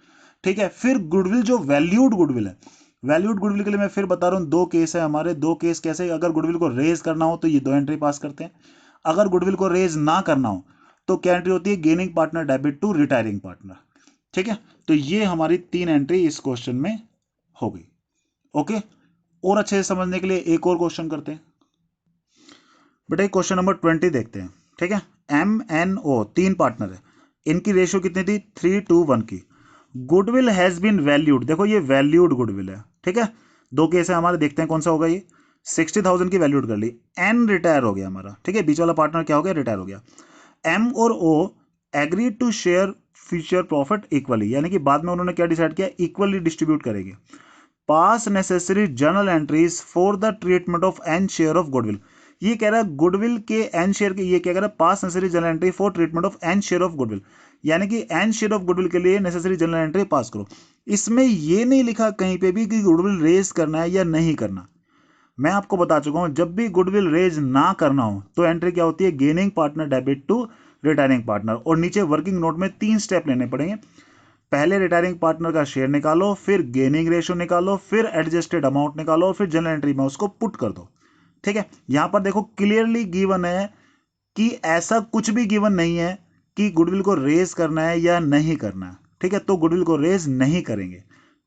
ठीक है, फिर गुडविल जो वैल्यूड गुडविल है, वैल्यूड गुडविल के लिए मैं फिर बता रहा हूं, दो केस है हमारे, दो केस कैसे, अगर गुडविल को रेज करना हो तो ये दो एंट्री पास करते हैं, अगर गुडविल को रेज ना करना हो तो क्या एंट्री होती है, gaining partner debit to retiring partner. ठीक है, तो ये हमारी तीन एंट्री इस क्वेश्चन में हो गई। ओके, और अच्छे से समझने के लिए एक और क्वेश्चन करते हैं बेटा, क्वेश्चन नंबर 20 देखते हैं। ठीक है, एम एन ओ तीन पार्टनर है, इनकी रेशियो कितनी थी, 3:1 की। गुडविल हैज बीन वैल्यूड, देखो ये वैल्यूड गुडविल है। ठीक है, दो केस है हमारे, देखते हैं कौन सा होगा ये। 60,000 की वैल्यूड कर ली, एन रिटायर हो गया हमारा। ठीक है, बीच वाला पार्टनर क्या हो गया, रिटायर हो गया। एम और O agree to share future profit equally, यानी कि बाद में उन्होंने क्या डिसाइड किया, इक्वली डिस्ट्रीब्यूट करेंगे। Pass necessary journal entries for the treatment of N share of goodwill, ये कह रहा है गुडविल के एन शेयर के, ये क्या कह रहा है, pass necessary journal entry for treatment of N share of goodwill, यानी कि एन शेयर ऑफ गुडविल के लिए नेसेसरी जर्नल एंट्री पास करो। इसमें ये नहीं लिखा कहीं पे भी कि गुडविल रेज करना है या नहीं करना। मैं आपको बता चुका हूं, जब भी गुडविल रेज ना करना हो तो एंट्री क्या होती है, gaining partner debit to retiring partner, और नीचे वर्किंग नोट में 3 स्टेप लेने पड़ेंगे। पहले रिटायरिंग पार्टनर का शेयर निकालो, फिर गेनिंग रेशियो निकालो, फिर एडजस्टेड अमाउंट निकालो, और फिर जनरल एंट्री में उसको पुट कर दो। ठीक है, यहां पर देखो क्लियरली गिवन है कि ऐसा कुछ भी गिवन नहीं है कि गुडविल को रेज करना है या नहीं करना है। ठीक है, तो गुडविल को रेज नहीं करेंगे।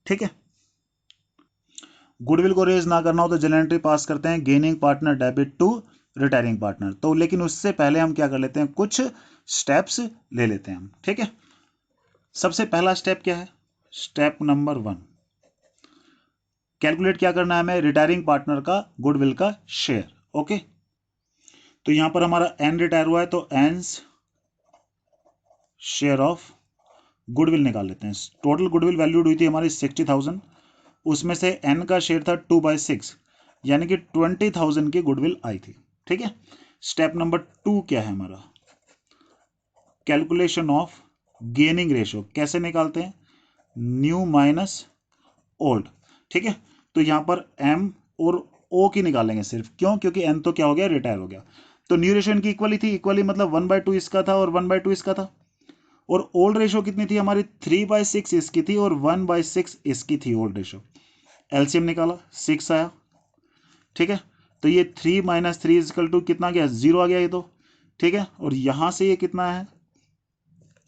ठीक है, गुडविल को रेज ना करना हो तो जनरल एंट्री पास करते हैं gaining partner debit to retiring partner. तो लेकिन उससे पहले हम क्या कर लेते हैं, कुछ स्टेप्स ले लेते हैं हम, ठीक है। सबसे पहला स्टेप क्या है, स्टेप नंबर 1, कैलकुलेट क्या करना है हमें, रिटायरिंग पार्टनर का गुडविल का शेयर। ओके, तो यहां पर हमारा एन रिटायर हुआ है तो एन्स शेयर ऑफ गुडविल निकाल लेते हैं। टोटल गुडविल वैल्यूड हुई थी हमारी 60,000, उसमें से एन का शेयर था 2/6, यानी कि 20,000 की गुडविल आई थी, ठीक है। स्टेप नंबर 2 क्या है हमारा, कैलकुलेशन ऑफ गेनिंग रेशियो। कैसे निकालते हैं, न्यू माइनस ओल्ड, ठीक है। तो यहां पर एम और ओ की निकालेंगे सिर्फ, क्यों, क्योंकि एन तो क्या हो गया, रिटायर हो गया। तो न्यू रेशियो इनकी इक्वली थी, इक्वली मतलब 1/2 इसका था और 1/2 इसका था। और ओल्ड रेशियो कितनी थी हमारी, 3/6 इसकी थी और 1/6 इसकी थी ओल्ड रेशियो। एलसीएम निकाला, 6 आया, ठीक है। तो ये 3 - 3 = कितना गया, 0 आ गया ये तो, ठीक है। और यहां से ये कितना है,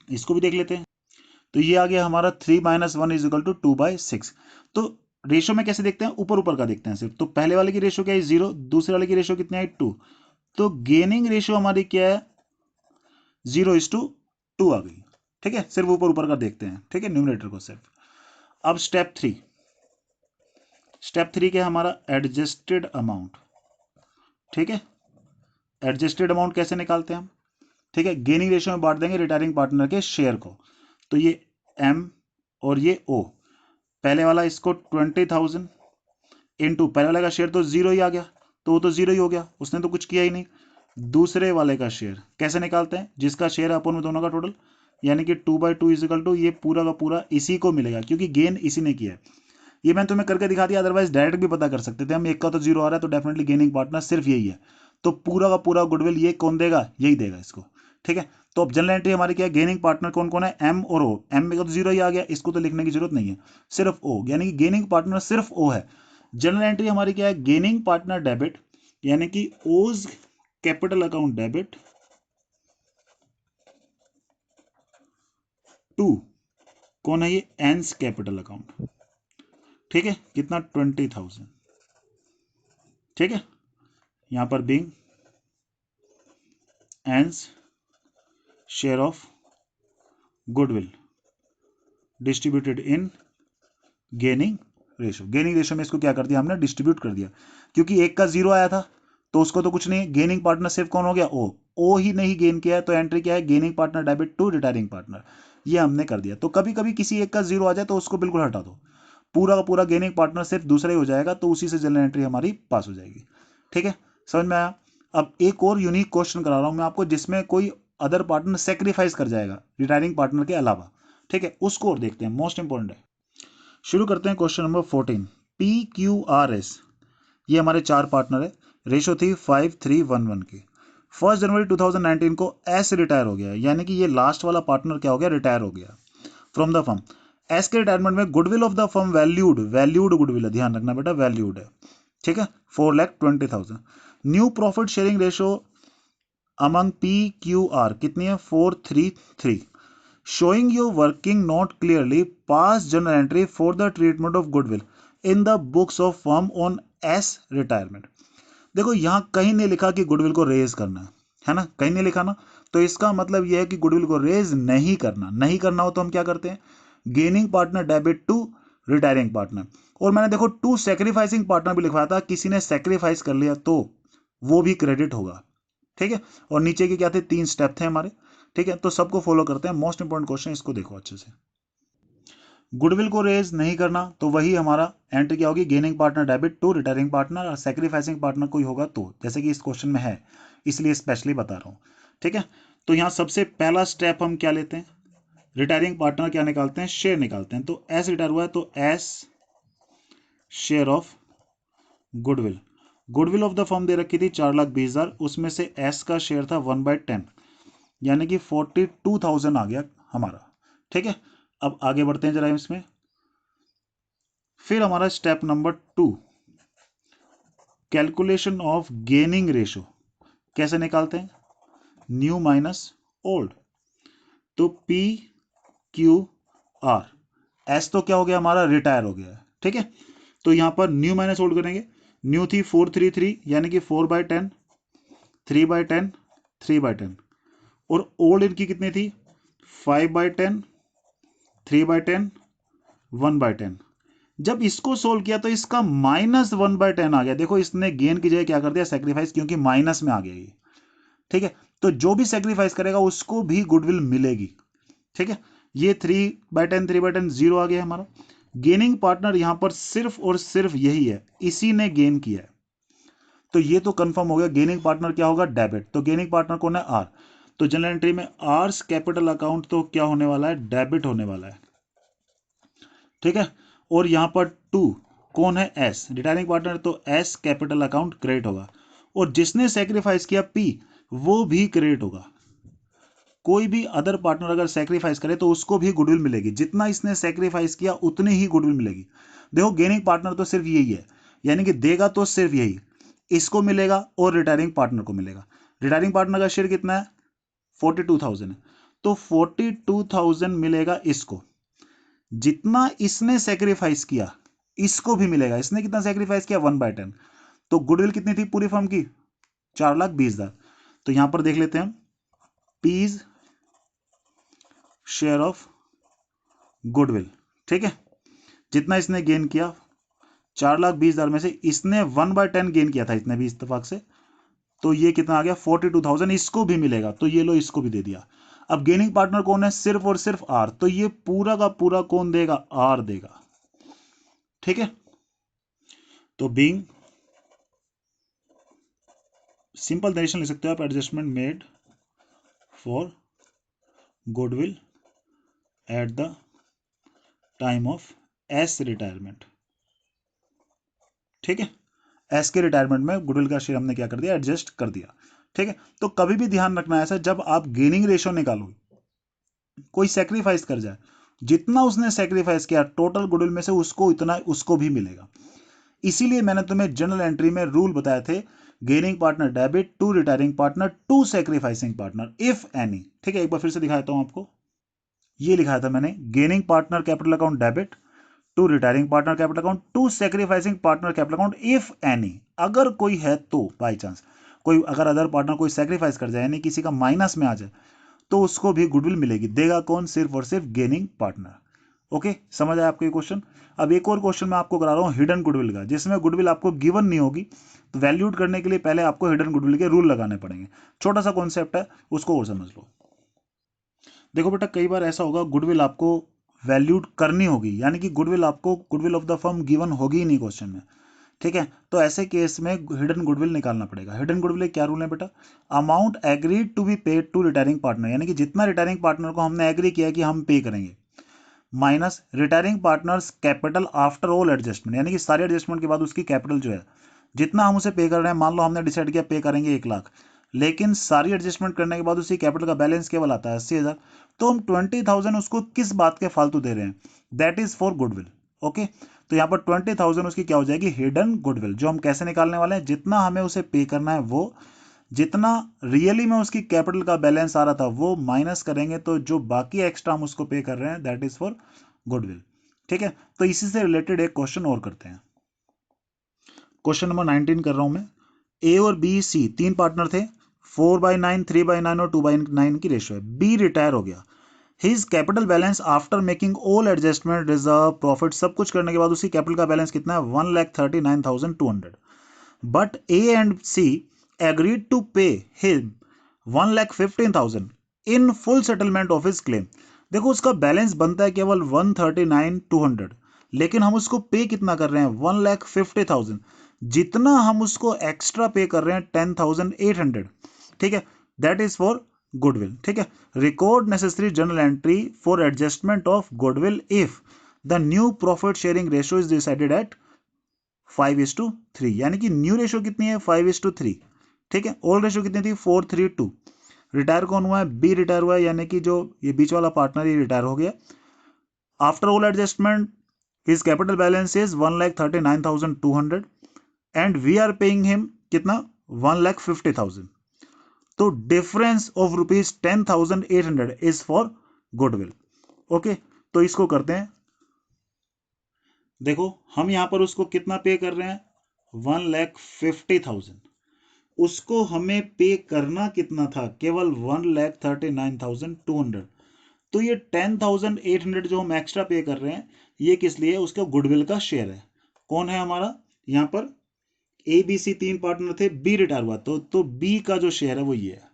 इसको भी देख लेते हैं। तो ये आ गया हमारा 3 - 1 = 2/6। तो रेशियो में कैसे देखते हैं, ऊपर ऊपर का देखते हैं सिर्फ। तो पहले वाले की रेशियो क्या है, 0, दूसरे वाले की रेशियो कितनी है, 2। तो गेनिंग रेशियो हमारी क्या है, 0:2 आ गई, ठीक है। सिर्फ ऊपर ऊपर का देखते हैं, ठीक है, न्यूमरेटर को सिर्फ। अब स्टेप 3, स्टेप 3 क्या है हमारा, एडजस्टेड अमाउंट, ठीक है। एडजस्टेड अमाउंट कैसे निकालते हैं हम, ठीक है, गेनिंग रेशियो में बांट देंगे रिटायरिंग पार्टनर के शेयर को। तो ये एम और ये ओ, पहले वाला इसको 20,000 इंटू, पहले वाले का शेयर तो 0 ही आ गया, तो वो तो 0 ही हो गया, उसने तो कुछ किया ही नहीं। दूसरे वाले का शेयर कैसे निकालते हैं, जिसका शेयर है अपन में दोनों का टोटल, यानी कि 2/2 = ये पूरा का पूरा इसी को मिलेगा, क्योंकि गेन इसी ने किया है। ये मैंने तुम्हें करके दिखा दिया, अदरवाइज डायरेक्ट भी पता कर सकते थे हम, एक का तो 0 आ रहा है तो डेफिनेटली गेनिंग पार्टनर सिर्फ यही है। तो पूरा का पूरा गुडविल ये कौन देगा, यही देगा इसको, ठीक है। तो अब जनरल एंट्री हमारी क्या है, गेनिंग पार्टनर कौन कौन है, एम और ओ। एम में तो 0 ही आ गया, इसको तो लिखने की जरूरत नहीं है, सिर्फ ओ, यानी कि गेनिंग पार्टनर सिर्फ ओ है। जनरल एंट्री हमारी क्या है, गेनिंग पार्टनर डेबिट, यानी कि ओज कैपिटल अकाउंट डेबिट टू, कौन है ये, एन्स कैपिटल अकाउंट, ठीक है। कितना, 20,000, ठीक है। यहां पर being N's share of goodwill distributed in gaining ratio. Gaining ratio में इसको क्या कर दिया हमने, डिस्ट्रीब्यूट कर दिया, क्योंकि एक का 0 आया था तो उसको तो कुछ नहीं, गेनिंग पार्टनर सिर्फ कौन हो गया, ओ। ओ ही नहीं गेन किया है, तो एंट्री क्या है, gaining partner debit to retiring partner, ये हमने कर दिया। तो कभी कभी किसी एक का 0 आ जाए तो उसको बिल्कुल हटा दो, पूरा का पूरा गेनिंग पार्टनर सिर्फ दूसरा ही हो जाएगा, तो उसी से जनरल एंट्री हमारी पास हो जाएगी, ठीक है। समझ में आया। अब एक और यूनिक क्वेश्चन करा रहा हूं मैं आपको, जिसमें कोई अदर पार्टनर सेक्रीफाइस कर जाएगा रिटायरिंग पार्टनर के अलावा, ठीक है, उसको और देखते हैं, मोस्ट इंपॉर्टेंट है। शुरू करते हैं क्वेश्चन नंबर 14। PQRS, ये हमारे 4 पार्टनर है, रेशो थी 5:3:1:1 की। 1 जनवरी 2019 को एस रिटायर हो गया, यानी कि ये लास्ट वाला पार्टनर क्या हो गया, रिटायर हो गया फ्रॉम द फर्म। एस के रिटायरमेंट में goodwill of the firm valued, valued goodwill है, ध्यान रखना बेटा, वैल्यूड है, ठीक है, 4,20,000। New profit sharing ratio among PQR कितनी है, 4:3:3। showing your working not clearly, pass journal entry for the treatment of goodwill in the books of firm on S retirement। देखो यहां कहीं नहीं लिखा कि गुडविल को रेज करना है ना, कहीं नहीं लिखा ना, तो इसका मतलब यह है कि गुडविल को रेज नहीं करना, नहीं करना हो तो हम क्या करते हैं, gaining partner debit to retiring partner. और मैंने देखो टू सेक्रीफाइसिंग पार्टनर भी लिखवाया था, किसी ने सेक्रीफाइस कर लिया तो वो भी क्रेडिट होगा, ठीक है। और नीचे के क्या थे, 3 स्टेप थे हमारे, ठीक है। तो सबको फॉलो करते हैं, मोस्ट इंपॉर्टेंट क्वेश्चन, इसको देखो अच्छे से। गुडविल को रेज नहीं करना तो वही हमारा एंट्री क्या होगी, gaining partner debit to retiring partner, और सेक्रीफाइसिंग पार्टनर कोई होगा तो, जैसे कि इस क्वेश्चन में है, इसलिए स्पेशली बता रहा हूं, ठीक है। तो यहां सबसे पहला स्टेप हम क्या लेते हैं, रिटायरिंग पार्टनर क्या निकालते हैं, शेयर निकालते हैं। तो एस रिटायर हुआ है तो S share of goodwill, goodwill of the firm दे रखी थी 4,20,000, उसमें से एस का शेयर था 1/10, यानी कि 42,000 आ गया हमारा, ठीक है। अब आगे बढ़ते हैं जरा इसमें। फिर हमारा step number 2, calculation of gaining ratio कैसे निकालते हैं, न्यू माइनस ओल्ड। तो PQR, एस तो क्या हो गया हमारा, रिटायर हो गया है, ठीक है। तो यहाँ पर न्यू माइनस ओल्ड करेंगे, न्यू थी 433 यानी कि 4/10, 3/10, 3/10, और ओल्ड इनकी कितनी थी 5/10, 3/10, 1/10। जब इसको सोल्व किया तो इसका -1/10 आ गया। देखो इसने गेन की जगह क्या कर दिया सेक्रीफाइस, क्योंकि माइनस में आ गया ये। ठीक है, तो जो भी सेक्रीफाइस करेगा उसको भी गुडविल मिलेगी। ठीक है, ये 3/10, 3/10 जीरो आ गया हमारा। गेनिंग पार्टनर यहां पर सिर्फ और सिर्फ यही है, इसी ने गेन किया है, तो ये तो कंफर्म हो गया। गेनिंग पार्टनर क्या होगा डेबिट, तो गेनिंग पार्टनर कौन है आर, तो जनरल एंट्री में आर्स कैपिटल अकाउंट तो क्या होने वाला है डेबिट होने वाला है। ठीक है, और यहां पर टू कौन है एस रिटायरिंग पार्टनर, तो एस कैपिटल अकाउंट क्रेडिट होगा, और जिसने सेक्रीफाइस किया पी वो भी क्रेडिट होगा। कोई भी अदर पार्टनर अगर सेक्रीफाइस करे तो उसको भी गुडविल मिलेगी, जितना इसने सेक्रीफाइस किया उतनी ही गुडविल मिलेगी। देखो गेनिंग पार्टनर तो सिर्फ यही है, यानी कि देगा तो सिर्फ यही, इसको मिलेगा और रिटायरिंग पार्टनर को मिलेगा। रिटायरिंग पार्टनर का शेयर कितना है 42,000 है, तो 42,000 मिलेगा इसको, जितना इसने सेक्रीफाइस किया इसको भी मिलेगा। इसने कितना सेक्रीफाइस किया 1/10, तो गुडविल कितनी थी पूरी फर्म की 4,20,000। तो यहां पर देख लेते हैं पीज शेयर ऑफ गुडविल। ठीक है, जितना इसने गेन किया 4,20,000 में से इसने 1/10 गेन किया था इसने भी इत्तेफाक से, तो ये कितना आ गया 42,000, इसको भी मिलेगा, तो ये लो इसको भी दे दिया। अब गेनिंग पार्टनर कौन है सिर्फ और सिर्फ आर, तो ये पूरा का पूरा कौन देगा आर देगा। ठीक है, तो बीइंग सिंपल नरेशन लिख सकते हो आप, adjustment made for goodwill at the time of S retirement. ठीक है, एस के रिटायरमेंट में गुडविल का शेयर हमने क्या कर दिया एडजस्ट कर दिया। ठीक है, तो कभी भी ध्यान रखना है ऐसा, जब आप गेनिंग रेशियो निकालोगे कोई सेक्रीफाइस कर जाए, जितना उसने सेक्रीफाइस किया टोटल गुडविल में से उसको इतना उसको भी मिलेगा। इसीलिए मैंने तुम्हें जनरल एंट्री में रूल बताए थे, gaining partner debit to retiring partner to sacrificing partner if any. ठीक है, एक बार फिर से दिखाता हूं आपको, ये लिखाया था मैंने, gaining partner capital account debit to retiring partner capital account to sacrificing partner capital account if any, अगर कोई है तो, बाई चांस कोई अगर अदर पार्टनर कोई सेक्रीफाइस कर जाए यानी किसी का माइनस में आ जाए तो उसको भी गुडविल मिलेगी, देगा कौन सिर्फ और सिर्फ गेनिंग पार्टनर। ओके, समझ आया आपको ये क्वेश्चन। अब एक और क्वेश्चन मैं आपको करा रहा हूं हिडन गुडविल का, जिसमें गुडविल आपको गिवन नहीं होगी, तो वैल्यूड करने के लिए पहले आपको हिडन गुडविल के रूल लगाने पड़ेंगे। छोटा सा कॉन्सेप्ट है, उसको और समझ लो। देखो बेटा कई बार ऐसा होगा गुडविल आपको वैल्यूड करनी होगी, यानी कि गुडविल आपको goodwill of the firm given होगी ही नहीं क्वेश्चन में। ठीक है, तो ऐसे केस में हिडन गुडविल निकालना पड़ेगा। हिडन गुडविल क्या रूल है बेटा, amount agreed to be paid to retiring partner, यानी कि जितना रिटायरिंग पार्टनर को हमने एग्री किया कि हम पे करेंगे, minus retiring partners capital after all adjustment, यानी कि सारे एडजस्टमेंट के बाद उसकी कैपिटल जो है जितना हम उसे पे कर रहे हैं, मान लो हमने डिसाइड किया पे करेंगे 1,00,000, लेकिन सारी एडजस्टमेंट करने के बाद उसकी कैपिटल का बैलेंस केवल आता है 80,000, तो हम 20,000 उसको किस बात के फालतू दे रहे हैं, that is for goodwill. Okay, तो यहाँ पर 20,000 उसकी क्या हो जाएगी हिडन गुडविल, जो हम कैसे निकालने वाले हैं, जितना हमें उसे पे करना है वो, जितना रियली में उसकी कैपिटल का बैलेंस आ रहा था वो माइनस करेंगे, तो जो बाकी एक्स्ट्रा हम उसको पे कर रहे हैं दैट इज फॉर गुडविल। ठीक है, तो इसी से रिलेटेड एक क्वेश्चन और करते हैं। क्वेश्चन नंबर 19 कर रहा हूं मैं। ए और बी सी तीन पार्टनर थे, 4/9, 3/9 और 2/9 की रेशियो है। बी रिटायर हो गया, his capital balance after making all adjustment reserve profit सब कुछ करने के बाद उसकी कैपिटल का बैलेंस कितना है 1,39,200, but A and C agreed to pay him 1,15,000 in full settlement of his claim. देखो उसका बैलेंस बनता है केवल 1,39,200, लेकिन हम उसको पे कितना कर रहे हैं 1,50,000, जितना हम उसको एक्स्ट्रा पे कर रहे हैं 10,800। ठीक है, दैट इज फॉर गुडविल। ठीक है, record necessary journal entry for adjustment of goodwill if the new profit sharing ratio is decided at 5:3, यानी कि न्यू रेशियो कितनी है 5:3। ठीक है, ओल्ड रेशियो कितनी थी 4:3। रिटायर कौन हुआ है बी रिटायर हुआ है, यानी कि जो ये बीच वाला पार्टनर ये रिटायर हो गया। After all adjustment his capital balance is 1,39,200 and we are paying him कितना 1,50,000, तो difference of ₹10,800 is for goodwill. Okay, तो इसको करते हैं देखो हम यहाँ पर उसको कितना पे कर रहे हैं, 1,50,000। उसको हमें पे करना कितना था, केवल 1,39,200। तो ये 10,800 जो हम एक्स्ट्रा पे कर रहे हैं, ये किस लिए, उसका गुडविल का शेयर है। कौन है हमारा यहाँ पर, ए बी सी तीन पार्टनर थे, बी रिटायर हुआ तो बी का जो शेयर है वो ये है।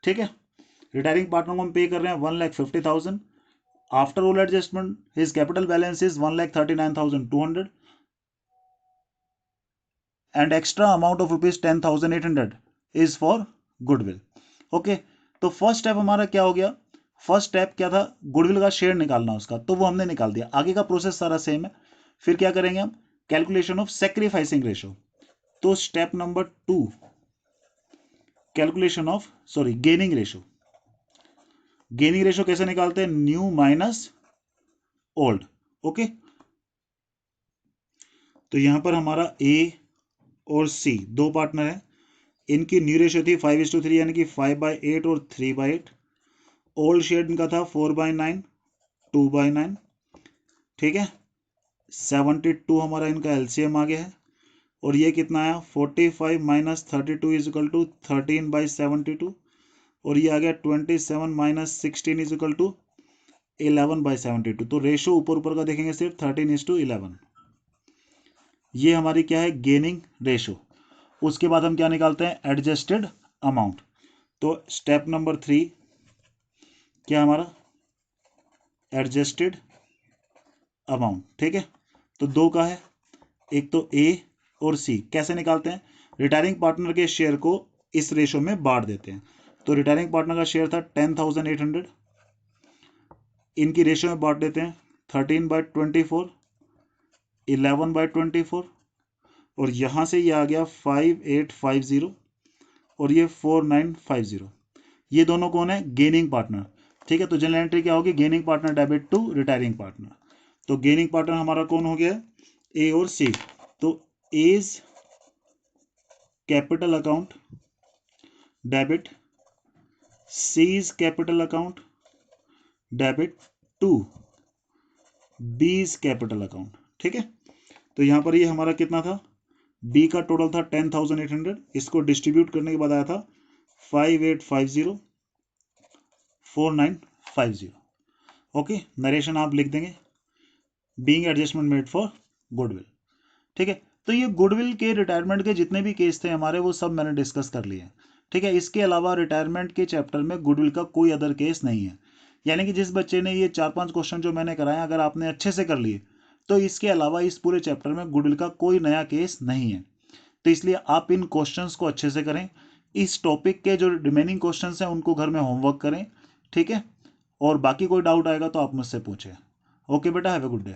ठीक है, रिटायरिंग पार्टनर को हम पे कर रहे हैं 1,50,000। After all adjustment his capital balance is 1,39,200 and extra amount of ₹10,800 is for goodwill. Okay, तो फर्स्ट स्टेप हमारा क्या हो गया, फर्स्ट स्टेप क्या था, गुडविल का शेयर निकालना उसका, तो वो हमने निकाल दिया। आगे का प्रोसेस सारा सेम है। फिर क्या करेंगे हम, कैलकुलेशन ऑफ सैक्रिफाइसिंग रेशो। तो step number 2, calculation of gaining ratio. Gaining ratio कैसे निकालते हैं, न्यू माइनस ओल्ड। ओके, तो यहां पर हमारा ए और सी दो पार्टनर है, इनकी न्यू रेशो थी 5:3, यानी कि 5/8 और 3/8। ओल्ड शेयर इनका था 4/9, 2/9। ठीक है, 72 हमारा इनका एलसीएम आ गया है। और ये कितना आया, 45 माइनस 32 इज इक्वल टू 13/72। और ये आ गया 27 माइनस 16 इज इक्वल टू 11/72। तो रेशो ऊपर ऊपर का देखेंगे सिर्फ 13:11। ये हमारी क्या है, गेनिंग रेशो। उसके बाद हम क्या निकालते हैं, एडजस्टेड अमाउंट। तो स्टेप नंबर 3 क्या हमारा, एडजस्टेड अमाउंट। ठीक है, तो दो का है, एक तो ए और सी। कैसे निकालते हैं, रिटायरिंग पार्टनर के शेयर को इस रेशो में बांट देते हैं। तो रिटायरिंग पार्टनर का शेयर था 10,800, इनकी रेशो में बांट देते हैं 13/24, 11/24। और यहां से ये आ गया 5,850 और ये 4,950। ये दोनों कौन है, गेनिंग पार्टनर। ठीक है, तो जनरल एंट्री क्या होगी, gaining partner debit to retiring partner. तो गेनिंग पार्टनर हमारा कौन हो गया, ए और सी। तो A's capital account debit, C's capital account debit to B's capital account. ठीक है, तो यहां पर ये हमारा कितना था, बी का टोटल था 10,800, इसको डिस्ट्रीब्यूट करने के बाद आया था 5,850, 4,950। ओके, नरेशन आप लिख देंगे, being adjustment made for goodwill. ठीक है, तो ये गुडविल के रिटायरमेंट के जितने भी केस थे हमारे, वो सब मैंने डिस्कस कर लिए। ठीक है, इसके अलावा रिटायरमेंट के चैप्टर में गुडविल का कोई अदर केस नहीं है। यानी कि जिस बच्चे ने ये 4-5 क्वेश्चन जो मैंने कराए, अगर आपने अच्छे से कर लिए, तो इसके अलावा इस पूरे चैप्टर में गुडविल का कोई नया केस नहीं है। तो इसलिए आप इन क्वेश्चंस को अच्छे से करें। इस टॉपिक के जो रिमेनिंग क्वेश्चंस हैं उनको घर में होमवर्क करें। ठीक है, और बाकी कोई डाउट आएगा तो आप मुझसे पूछें। ओके बेटा, हैव ए गुड डे।